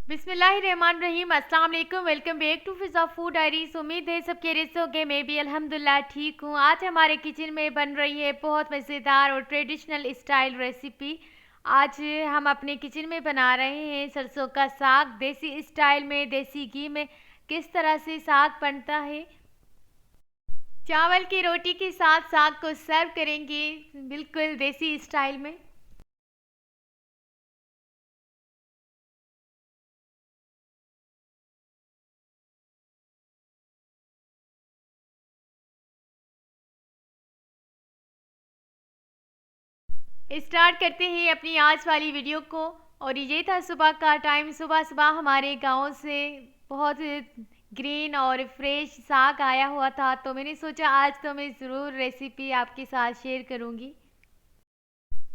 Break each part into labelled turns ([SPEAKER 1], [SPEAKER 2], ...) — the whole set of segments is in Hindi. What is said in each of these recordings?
[SPEAKER 1] बिस्मिल्लाहिर्रहमानिर्रहीम। अस्सलाम वालेकुम। Welcome back to Fiza food diaries. उम्मीद है सब खैरियत से होंगे। मैं भी अल्हम्दुलिल्लाह ठीक हूँ। आज हमारे किचन में बन रही है बहुत मज़ेदार और ट्रेडिशनल स्टाइल रेसिपी। आज हम अपने किचन में बना रहे हैं सरसों का साग। देसी स्टाइल में, देसी घी में किस तरह से साग बनता है। चावल की रोटी के साथ साग को सर्व करेंगे बिल्कुल देसी स्टाइल में। स्टार्ट करते हैं अपनी आज वाली वीडियो को। और ये था सुबह का टाइम। सुबह सुबह हमारे गांव से बहुत ग्रीन और फ्रेश साग आया हुआ था, तो मैंने सोचा आज तो मैं ज़रूर रेसिपी आपके साथ शेयर करूंगी।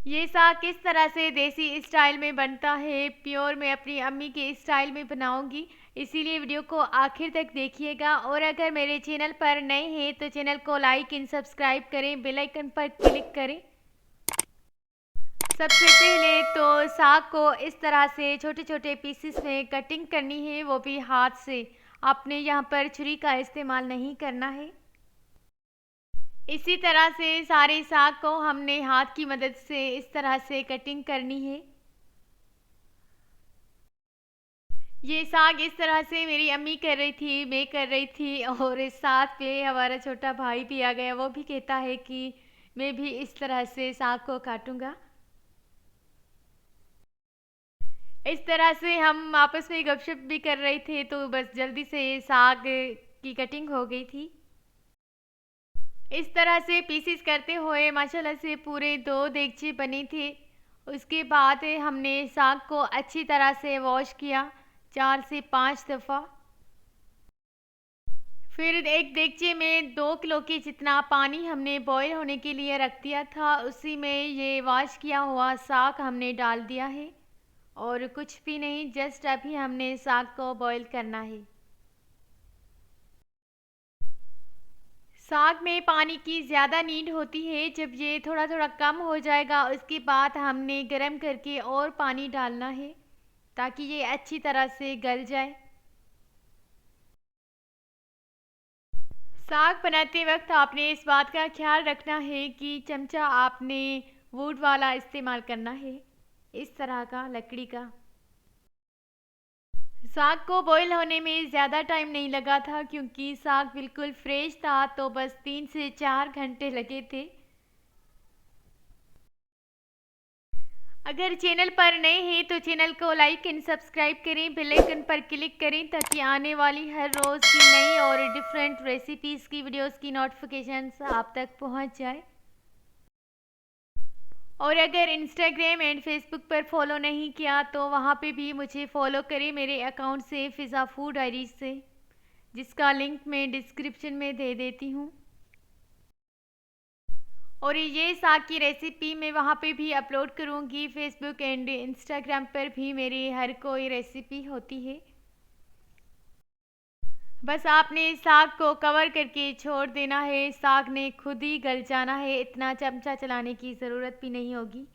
[SPEAKER 1] ये साग किस तरह से देसी स्टाइल में बनता है, प्योर मैं अपनी अम्मी के स्टाइल में बनाऊंगी, इसीलिए वीडियो को आखिर तक देखिएगा। और अगर मेरे चैनल पर नए हैं तो चैनल को लाइक एंड सब्सक्राइब करें, बेल आइकन पर क्लिक करें। सबसे पहले तो साग को इस तरह से छोटे छोटे पीसेस में कटिंग करनी है, वो भी हाथ से। आपने यहाँ पर छुरी का इस्तेमाल नहीं करना है। इसी तरह से सारे साग को हमने हाथ की मदद से इस तरह से कटिंग करनी है। ये साग इस तरह से मेरी अम्मी कर रही थी, मैं कर रही थी, और इस साथ पे हमारा छोटा भाई भी आ गया। वो भी कहता है कि मैं भी इस तरह से साग को काटूंगा। इस तरह से हम आपस में गपशप भी कर रहे थे, तो बस जल्दी से साग की कटिंग हो गई थी। इस तरह से पीसेस करते हुए माशाल्लाह से पूरे 2 देगचे बने थे। उसके बाद हमने साग को अच्छी तरह से वॉश किया 4 से 5 दफ़ा। फिर एक देगचे में 2 किलो के जितना पानी हमने बॉईल होने के लिए रख दिया था, उसी में ये वॉश किया हुआ साग हमने डाल दिया है। और कुछ भी नहीं, जस्ट अभी हमने साग को बॉईल करना है। साग में पानी की ज़्यादा नीड होती है। जब ये थोड़ा थोड़ा कम हो जाएगा उसके बाद हमने गरम करके और पानी डालना है, ताकि ये अच्छी तरह से गल जाए। साग बनाते वक्त आपने इस बात का ख्याल रखना है कि चमचा आपने वुड वाला इस्तेमाल करना है, इस तरह का लकड़ी का। साग को बॉईल होने में ज़्यादा टाइम नहीं लगा था, क्योंकि साग बिल्कुल फ्रेश था, तो बस 3 से 4 घंटे लगे थे। अगर चैनल पर नए हैं तो चैनल को लाइक एंड सब्सक्राइब करें, बेल आइकन पर क्लिक करें, ताकि आने वाली हर रोज़ की नई और डिफरेंट रेसिपीज़ की वीडियोस की नोटिफिकेशंस आप तक पहुंच जाए। और अगर इंस्टाग्राम एंड फेसबुक पर फॉलो नहीं किया तो वहाँ पे भी मुझे फॉलो करें मेरे अकाउंट से, फिज़ा फूड डायरीज से, जिसका लिंक मैं डिस्क्रिप्शन में दे देती हूँ। और ये साग की रेसिपी मैं वहाँ पे भी अपलोड करूँगी। फेसबुक एंड इंस्टाग्राम पर भी मेरी हर कोई रेसिपी होती है। बस आपने साग को कवर करके छोड़ देना है, साग ने खुद ही गल जाना है, इतना चमचा चलाने की ज़रूरत भी नहीं होगी।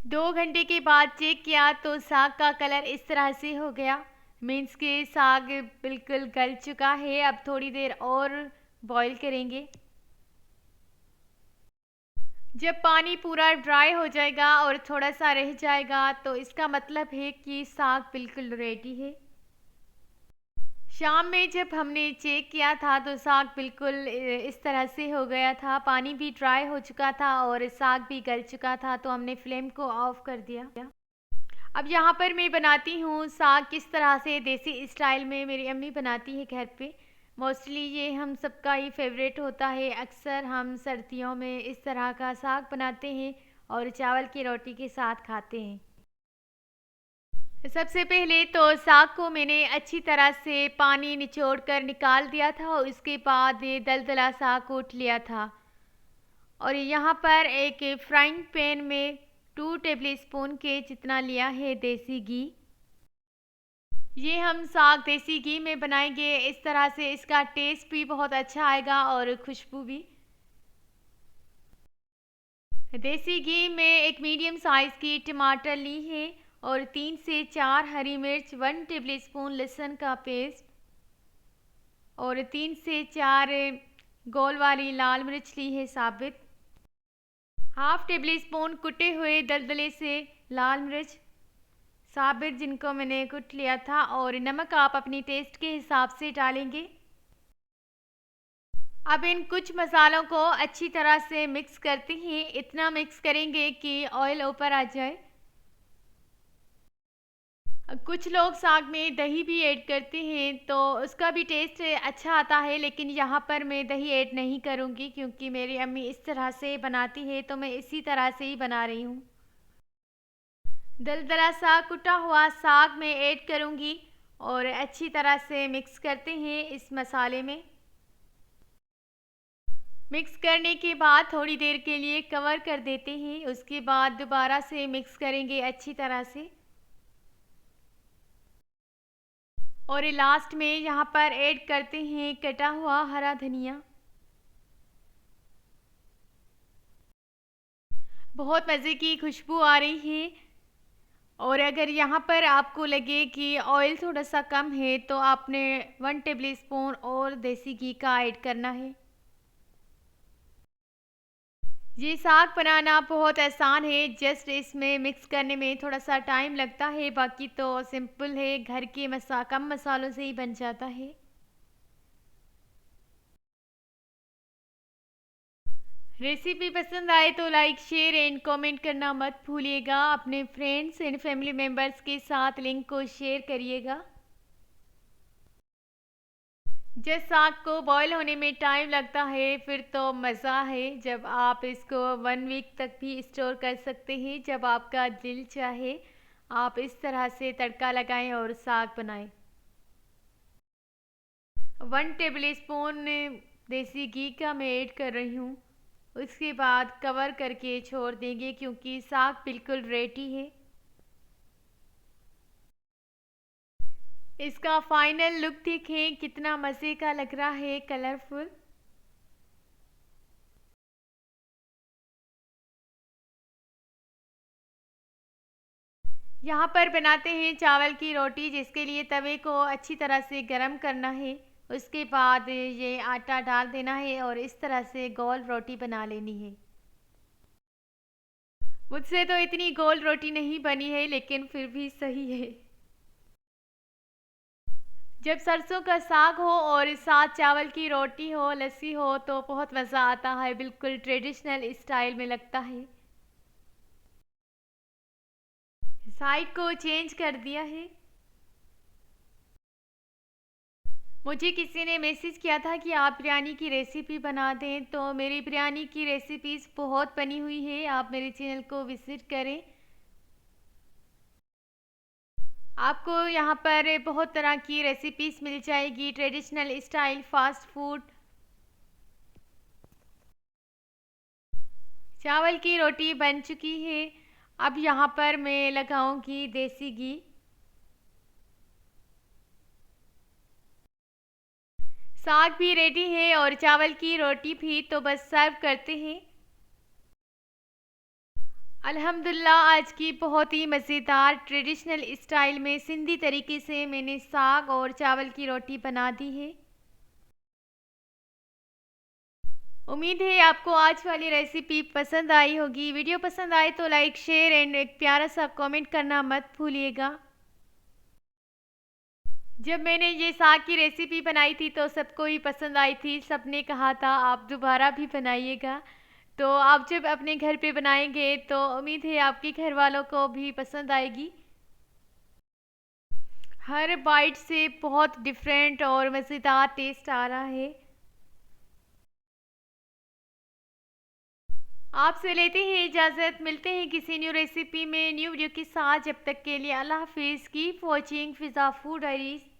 [SPEAKER 1] 2 घंटे के बाद चेक किया तो साग का कलर इस तरह से हो गया, मीन्स के साग बिल्कुल गल चुका है। अब थोड़ी देर और बॉईल करेंगे। जब पानी पूरा ड्राई हो जाएगा और थोड़ा सा रह जाएगा तो इसका मतलब है कि साग बिल्कुल रेडी है। शाम में जब हमने चेक किया था तो साग बिल्कुल इस तरह से हो गया था, पानी भी ड्राई हो चुका था और साग भी गल चुका था, तो हमने फ्लेम को ऑफ कर दिया। अब यहाँ पर मैं बनाती हूँ साग किस तरह से देसी स्टाइल में मेरी अम्मी बनाती है घर पे। मोस्टली ये हम सबका ही फेवरेट होता है। अक्सर हम सर्दियों में इस तरह का साग बनाते हैं और चावल की रोटी के साथ खाते हैं। सबसे पहले तो साग को मैंने अच्छी तरह से पानी निचोड़ कर निकाल दिया था, उसके बाद ये दलदला सा कूट लिया था। और यहाँ पर एक फ्राइंग पैन में 2 टेबल स्पून के जितना लिया है देसी घी। ये हम साग देसी घी में बनाएंगे, इस तरह से इसका टेस्ट भी बहुत अच्छा आएगा और खुशबू भी। देसी घी में एक मीडियम साइज़ की टमाटर ली है और 3 से 4 हरी मिर्च, 1 टेबलस्पून लहसुन का पेस्ट और 3 से 4 गोल वाली लाल मिर्च ली है साबित, हाफ टेबल स्पून कुटे हुए दलदले से लाल मिर्च साबित जिनको मैंने कुट लिया था, और नमक आप अपनी टेस्ट के हिसाब से डालेंगे। अब इन कुछ मसालों को अच्छी तरह से मिक्स करते हैं, इतना मिक्स करेंगे कि ऑयल ऊपर आ जाए। कुछ लोग साग में दही भी ऐड करते हैं तो उसका भी टेस्ट अच्छा आता है, लेकिन यहाँ पर मैं दही ऐड नहीं करूँगी क्योंकि मेरी अम्मी इस तरह से बनाती है तो मैं इसी तरह से ही बना रही हूँ। दलदला सा कुटा हुआ साग मैं ऐड करूँगी और अच्छी तरह से मिक्स करते हैं इस मसाले में। मिक्स करने के बाद थोड़ी देर के लिए कवर कर देते हैं, उसके बाद दोबारा से मिक्स करेंगे अच्छी तरह से। और लास्ट में यहाँ पर ऐड करते हैं कटा हुआ हरा धनिया। बहुत मज़े की खुशबू आ रही है। और अगर यहाँ पर आपको लगे कि ऑयल थोड़ा सा कम है तो आपने 1 टेबलस्पून और देसी घी का ऐड करना है। ये साग बनाना बहुत आसान है, जस्ट इसमें मिक्स करने में थोड़ा सा टाइम लगता है, बाकी तो सिंपल है, घर के कम मसालों से ही बन जाता है। रेसिपी पसंद आए तो लाइक, शेयर एंड कमेंट करना मत भूलिएगा। अपने फ्रेंड्स एंड फैमिली मेम्बर्स के साथ लिंक को शेयर करिएगा। जब साग को बॉईल होने में टाइम लगता है फिर तो मज़ा है, जब आप इसको 1 वीक तक भी स्टोर कर सकते हैं। जब आपका दिल चाहे आप इस तरह से तड़का लगाएं और साग बनाएं। 1 टेबलस्पून देसी घी का मैं ऐड कर रही हूँ, उसके बाद कवर करके छोड़ देंगे क्योंकि साग बिल्कुल रेडी है। इसका फाइनल लुक देखें कितना मज़े का लग रहा है, कलरफुल। यहाँ पर बनाते हैं चावल की रोटी, जिसके लिए तवे को अच्छी तरह से गरम करना है। उसके बाद ये आटा डाल देना है और इस तरह से गोल रोटी बना लेनी है। मुझसे तो इतनी गोल रोटी नहीं बनी है लेकिन फिर भी सही है। जब सरसों का साग हो और साथ चावल की रोटी हो, लस्सी हो तो बहुत मज़ा आता है, बिल्कुल ट्रेडिशनल स्टाइल में लगता है। साइड को चेंज कर दिया है। मुझे किसी ने मैसेज किया था कि आप बिरयानी की रेसिपी बना दें, तो मेरी बिरयानी की रेसिपीज़ बहुत बनी हुई है, आप मेरे चैनल को विज़िट करें। आपको यहाँ पर बहुत तरह की रेसिपीज़ मिल जाएगी, ट्रेडिशनल स्टाइल, फास्ट फूड। चावल की रोटी बन चुकी है, अब यहाँ पर मैं लगाऊंगी देसी घी। साग भी रेडी है और चावल की रोटी भी, तो बस सर्व करते हैं। अल्हम्दुलिल्लाह आज की बहुत ही मज़ेदार ट्रेडिशनल स्टाइल में सिंधी तरीके से मैंने साग और चावल की रोटी बना दी है। उम्मीद है आपको आज वाली रेसिपी पसंद आई होगी। वीडियो पसंद आए तो लाइक, शेयर एंड एक प्यारा सा कमेंट करना मत भूलिएगा। जब मैंने ये साग की रेसिपी बनाई थी तो सबको ही पसंद आई थी, सबने कहा था आप दोबारा भी बनाइएगा। तो आप जब अपने घर पे बनाएंगे तो उम्मीद है आपके घर वालों को भी पसंद आएगी। हर बाइट से बहुत डिफरेंट और मज़ेदार टेस्ट आ रहा है। आपसे लेते हैं इजाज़त, मिलते हैं किसी न्यू रेसिपी में न्यू वीडियो के साथ। जब तक के लिए अल्लाह हाफिज़। कीप वॉचिंग फिज़ा फूड डायरीज़।